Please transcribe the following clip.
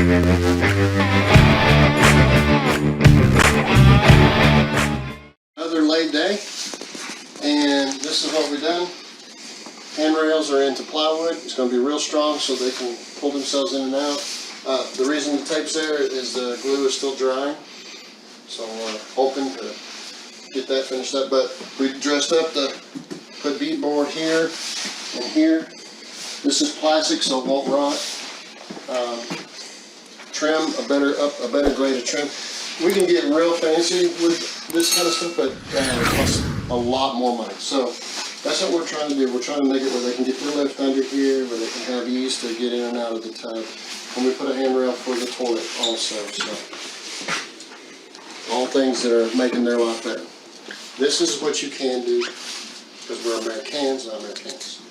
Another late day, and this is what we've done. Handrails are into plywood. It's going to be real strong so they can pull themselves in and out. The reason the tape's there is the glue is still drying, so we're hoping to get that finished up. But we dressed up put bead board here and here. This is plastic, so it won't rot. Trim, a better grade of trim. We can get real fancy with this kind of stuff, but it costs a lot more money. So that's what we're trying to do. We're trying to make it where they can get their lift under here, where they can have ease to get in and out of the tub. And we put a handrail for the toilet also. So all things that are making their life better. This is what you can do because we're Americans, not Americans.